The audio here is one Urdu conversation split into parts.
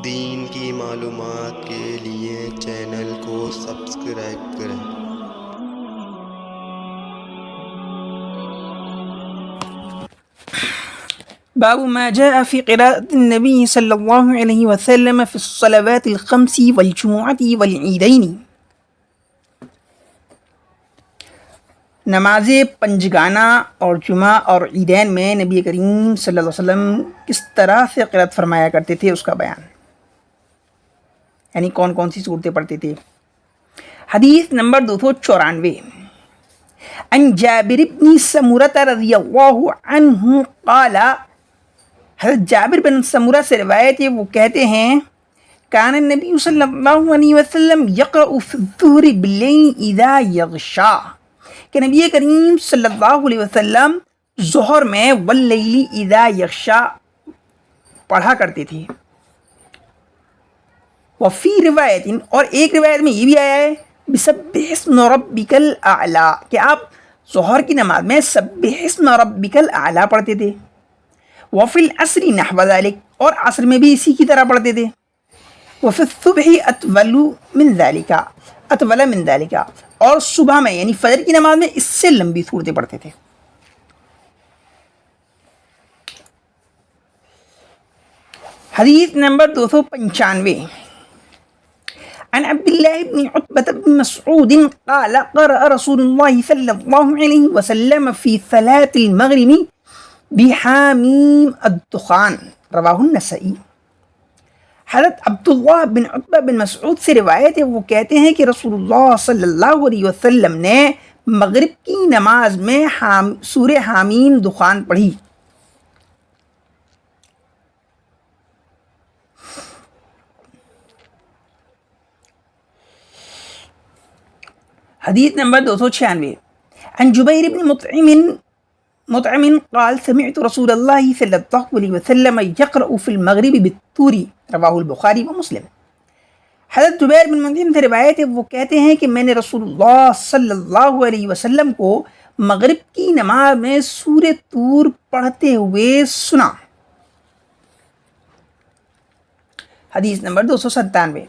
دین کی معلومات کے لیے چینل کو سبسکرائب کریں۔ باب ما جاء في قراءة النبي صلى الله عليه وسلم في الصلوات الخمس والجمعة والعيدين۔ نماز پنجگانہ اور جمعہ اور عیدین میں نبی کریم صلی اللہ علیہ وسلم کس طرح سے قرأت فرمایا کرتے تھے اس کا بیان، یعنی کون کون سی صورتیں پڑھتے تھے۔ حدیث نمبر 294 عن جابر بن سمرة رضی اللہ عنہ قال، حضرت جابر بن سمرہ سے روایت ہے، وہ کہتے ہیں کان النبی صلی اللہ علیہ وسلم یقرأ فی الظہر باللیل اذا یغشا، کہ نبی کریم صلی اللہ علیہ وسلم ظہر میں واللیل اذا یغشا پڑھا کرتے تھے۔ وفی روایت، اور ایک روایت میں یہ بھی آیا ہے بسبح اسم ربک الاعلی، کہ آپ ظہر کی نماز میں سبح اسم ربک الاعلی پڑھتے تھے۔ وفی العصر نحو ذلک، اور عصر میں بھی اسی کی طرح پڑھتے تھے۔ وفی الصبح اطول من ذلک، اور صبح میں یعنی فجر کی نماز میں اس سے لمبی صورتیں پڑھتے تھے۔ حدیث نمبر 295 عن عبد الله بن عتبة بن مسعود قال قرأ رسول الله صلى الله عليه وسلم في صلاة المغرب بحامیم الدخان، رواہ النسائی۔ حضرت عبداللہ بن عتبہ بن مسعود سے روایت ہے، وہ کہتے ہیں کہ رسول اللہ صلی اللہ علیہ وسلم نے مغرب کی نماز میں سورہ حامیم دخان پڑھی۔ حدیث نمبر 296 عن جبیر بن مطعم قال سمعت رسول اللہ صلی اللہ علیہ وسلم یقرأ فی المغرب بالطور، رواہ البخاری و مسلم۔ حضرت جبیر بن مطعم سے روایت ہے، وہ کہتے ہیں کہ میں نے رسول اللہ صلی اللہ علیہ وسلم کو مغرب کی نماز میں سورہ طور پڑھتے ہوئے سنا۔ حدیث نمبر 297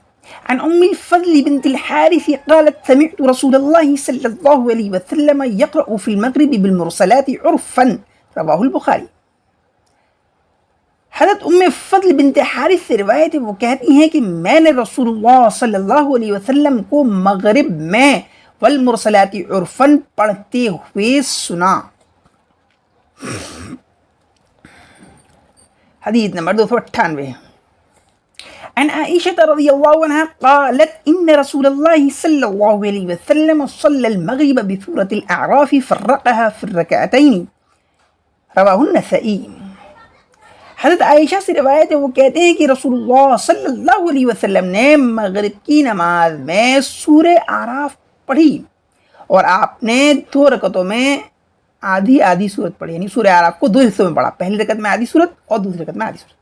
عن ام الفضل بنت الحارث قالت سمعت رسول الله صلى الله عليه وسلم يقرأ في المغرب بالمرسلات عرفا، رواہ البخاری۔ حضرت ام فضل بنت حارث سے روایت ہے، وہ کہتی ہیں کہ میں نے رسول اللہ صلی اللہ علیہ وسلم کو مغرب میں والمرسلات عرفا پڑھتے ہوئے سنا۔ حدیث نمبر 298 عن عائشة رضی اللہ عنہ قالت ان رسول اللہ صلی اللہ علیہ وسلم صلی المغرب بسورة الاعراف فرقها في الركعتين، رواہ النسائی۔ حضرت عائشہ سے روایت ہے، وہ کہتے ہیں کہ رسول اللہ صلی اللہ علیہ وسلم نے مغرب کی نماز میں سورہ اعراف پڑھی، اور آپ نے 2 رکعتوں میں آدھی سورت پڑھی، یعنی سورہ اعراف کو 2 حصوں میں پڑھا، پہلی رکعت میں آدھی سورت اور دوسری رکعت میں آدھی سورت۔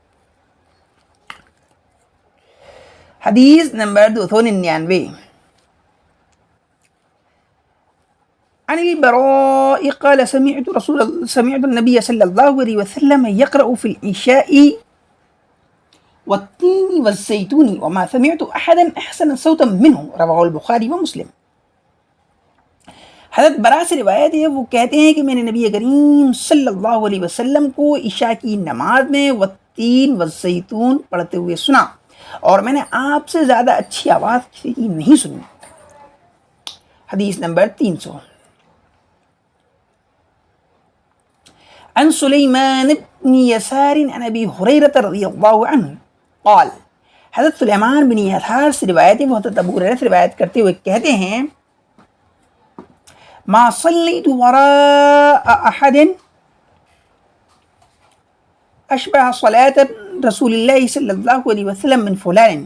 حدیث نمبر 299 عن البراء قال سمعت النبي صلى الله عليه وسلم يقرأ في العشاء والتين والزيتون وما سمعت أحدا أحسن صوتا منه، رواه البخاري ومسلم۔ حضرت برا سے روایت ہے، وہ کہتے ہیں کہ میں نے نبی کریم صلی اللہ علیہ وسلم کو عشاء کی نماز میں والتین والزیتون پڑھتے ہوئے سنا، اور میں نے آپ سے زیادہ اچھی آواز کسی کی نہیں سنی۔ حدیث نمبر 300 عن سلیمان بن یسار عن ابی ہریرہ رضی اللہ عنہ قال، حضرت سلیمان بن یسار سے روایت ہے، وہ حضرت ابو ہریرہ سے روایت کرتے ہوئے کہتے ہیں ما صلیت وراء احد اشبہ صلاۃ رسول اللہ صلی اللہ علیہ وسلم من فلان۔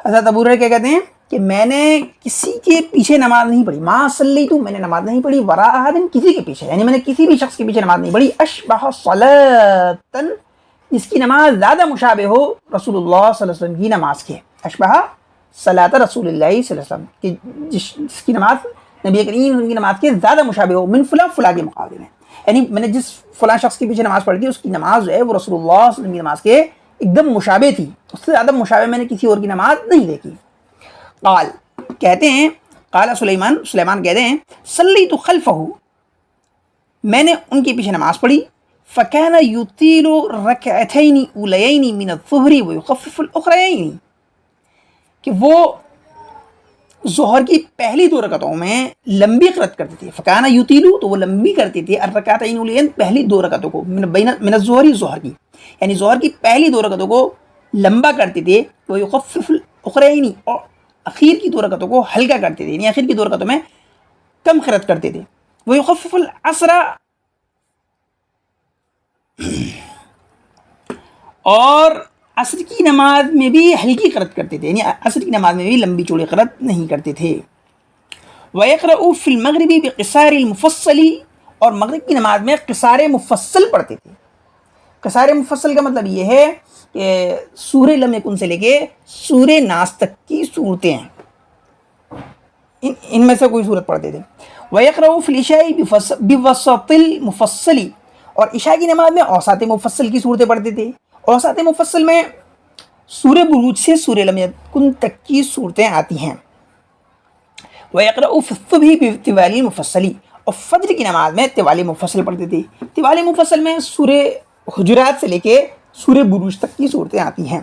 حضرت ابو ہریرہ کیا کہتے ہیں کہ میں نے کسی کے پیچھے نماز نہیں پڑھی، ما صلیت، میں نے نماز نہیں پڑھی، وراء احد، کسی کے پیچھے، یعنی میں نے کسی بھی شخص کے پیچھے نماز نہیں پڑھی، اشبہ صلاۃ، جس کی نماز زیادہ مشابہ ہو رسول اللہ صلی اللہ علیہ وسلم کی نماز کے، اشبہ صلاۃ رسول اللہ صلی اللہ علیہ وسلم، کہ جس کی نماز نبی کریم کی نماز کے زیادہ مشابہ ہو، من فلاں فلاں کے مقابلے میں، یعنی میں نے جس فلاں شخص کے پیچھے نماز پڑھی تھی اس کی نماز جو ہے وہ رسول اللہ صلی اللہ علیہ وسلم کی نماز کے ایک دم مشابہ تھی، اس سے زیادہ مشابہ میں نے کسی اور کی نماز نہیں دیکھی۔ قال کہتے ہیں، قال سلیمان کہتے ہیں صلیت خلفہ، میں نے ان کے پیچھے نماز پڑھی، فکان یطیل رکعتین اولیین من الظہر ویخفف الاخرین، کہ وہ ظہر کی پہلی 2 رکعتوں میں لمبی قرات کرتے تھے، فکان یطیلو تو وہ لمبی کرتے تھے، الرکعتین اولیین پہلی 2 رکعتوں کو، من الظہر ظہر کی، یعنی ظہر کی پہلی 2 رکعتوں کو لمبا کرتے تھے، ویخفف الاخرین اور اخیر کی 2 رکعتوں کو ہلکا کرتے تھے، یعنی اخیر کی 2 رکعتوں میں کم قرات کرتے تھے، ویخفف العصر اور عصر کی نماز میں بھی ہلکی قرات کرتے تھے، یعنی عصر کی نماز میں بھی لمبی چوڑی قرات نہیں کرتے تھے۔ وَيَقْرَأُ فِي الْمَغْرِبِ بِقِصَارِ الْمُفَصَّلِ، اور مغرب کی نماز میں قصار مفصل پڑھتے تھے۔ قصار مفصل کا مطلب یہ ہے کہ سورہ لم یکن سے لے کے سورہ ناس تک کی صورتیں ہیں، ان میں سے کوئی صورت پڑھتے تھے۔ وَيَقْرَأُ فِي الْعِشَاءِ بِوَسَطِ الْمُفَصَّلِ، اور عشاء کی نماز میں اوساط مفصل کی صورتیں پڑھتے تھے۔ اوساط مفصل میں سورہ بروج سے سورہ لم یکن تک کی صورتیں آتی ہیں۔ وَيَقْرَأُ فِي الصُّبْحِ بِطِوَالِ الْمُفَصَّلِ، اور فجر کی نماز میں طوال مفصل پڑھتے تھے۔ طوال مفصل میں سورہ حجرات سے لے کے سورہ بروج تک کی صورتیں آتی ہیں۔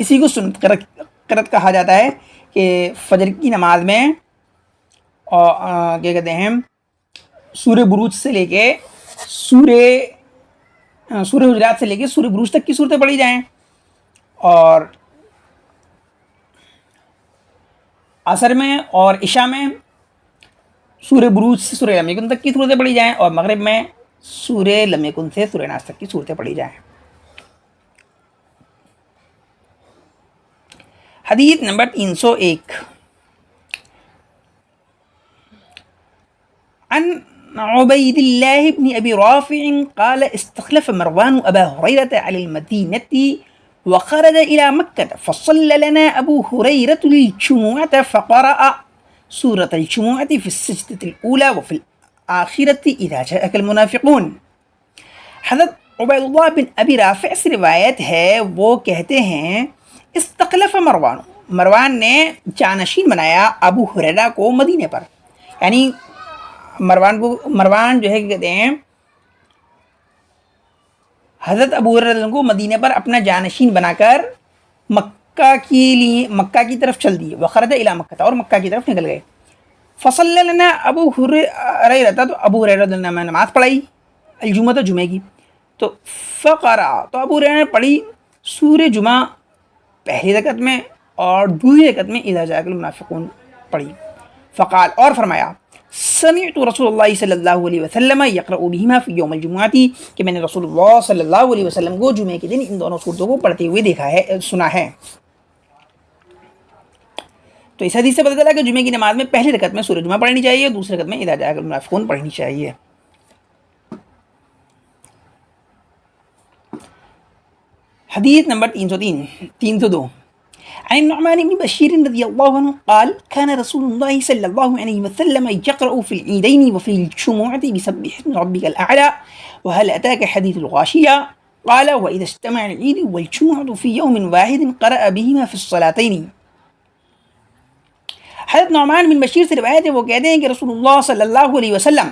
اسی کو سنت قرات کہا جاتا ہے کہ فجر کی نماز میں کیا کہتے ہیں سورہ بروج سے لے کے سورہ حجرات سے لے کے سورہ بروج تک کی صورتیں پڑھی جائیں، اور عصر میں اور عشاء میں سورہ بروج سے سورہ لم یکن تک کی صورتیں پڑھی جائیں، اور مغرب میں سورہ لم یکن سے سورہ ناس تک کی صورتیں پڑھی جائیں۔ حدیث نمبر 301، عن عبید اللہ بن ابی رافع قال استخلف مروان ابا هريرة على المدينة وخرج إلى مكة فصلى لنا أبو هريرة الجمعة فقرأ سورة الجمعة في السجدة الأولى وفي الآخرة إذا جاءك المنافقون۔ حضرت عبید اللہ بن ابی رافع سے روایت ہے، وہ کہتے ہیں استخلف مروان نے جانشین بنایا ابو ہریرہ کو مدینے پر، یعنی مروان جو ہے کہتے ہیں حضرت ابو ہریرہ کو مدینے پر اپنا جانشین بنا کر مکہ کی طرف چل دیے، وخرج الی مکہ، اور مکہ کی طرف نکل گئے۔ فصلی لنا ابو ہریرہ، تو ابو ہریرہ نے نماز پڑھائی، الجمعہ جمعہ کی، تو فقرأ، تو ابو ہریرہ نے پڑھی سورہ جمعہ پہلی رکعت میں اور دوسری رکعت میں اذا جاءک المنافقون پڑھی۔ فقال، اور فرمایا سمعت رسول اللہ صلی اللہ علیہ وسلم یقرأ بہما فی یوم الجمعہ، کہ میں نے رسول اللہ صلی اللہ علیہ وسلم کو جمعے کے دن ان دونوں صورتوں کو پڑھتے ہوئے دیکھا ہے، سنا ہے۔ تو اس حدیث سے پتہ چلا کہ جمعے کی نماز میں پہلی رکعت میں سورہ جمعہ پڑھنی چاہیے، دوسری رکعت میں اذا جاءک المنافقون پڑھنی چاہیے۔ حدیث نمبر 302، عن النعمان بن بشير رضي الله عنه قال كان رسول الله صلى الله عليه وسلم يقرأ في العيدين وفي الجمعة بسبح اسم ربك الأعلى وهل أتاك حديث الغاشية قال وإذا اجتمع العيد والجمعة في يوم واحد قرأ بهما في الصلاتين۔ حضرت نعمان بن بشیر سے روایت ہے، وہ کہتے ہیں کہ رسول اللہ صلی اللہ علیہ وسلم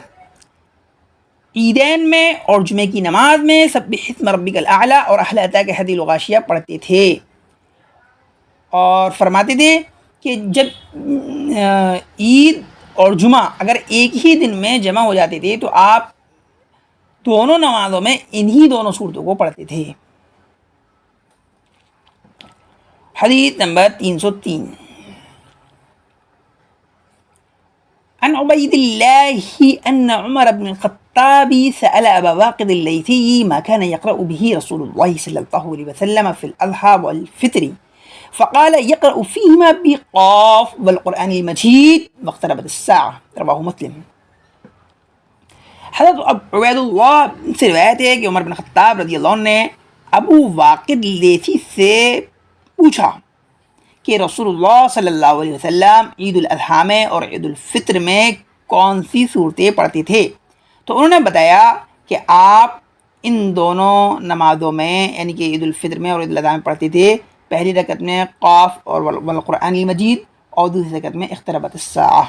عیدین میں اور جمعے کی نماز میں سبح اسم ربک الاعلی اور هل أتاك حدیث الغاشیہ پڑھتے تھے، اور فرماتے تھے کہ جب عید اور جمعہ اگر ایک ہی دن میں جمع ہو جاتے تھے تو آپ دونوں نمازوں میں انہی دونوں صورتوں کو پڑھتے تھے۔ حدیث نمبر 303، عن عبید اللہ ان عمر بن الخطاب سأل ابا واقد الليثي ما كان يقرأ به رسول الله صلى الله عليه وسلم في الأضحى والفطر فقال يقرأ فيهما بقاف والقرآن المجيد واقتربت الساعة، رواه مسلم۔ حضرت عبید اللہ سے روایت ہے کہ عمر بن خطاب رضی اللہ عنہ نے ابو واقد لیثی سے پوچھا کہ رسول اللہ صلی اللہ علیہ وسلم عید الاضحیٰ میں اور عید الفطر میں کون سی صورتیں پڑھتے تھے، تو انہوں نے بتایا کہ آپ ان دونوں نمازوں میں یعنی کہ عید الفطر میں اور عید الاضحیٰ میں پڑھتے تھے. پہلی رکعت میں قاف اور والقرآن المجید، اور دوسری رکعت میں اقتربت الساعہ.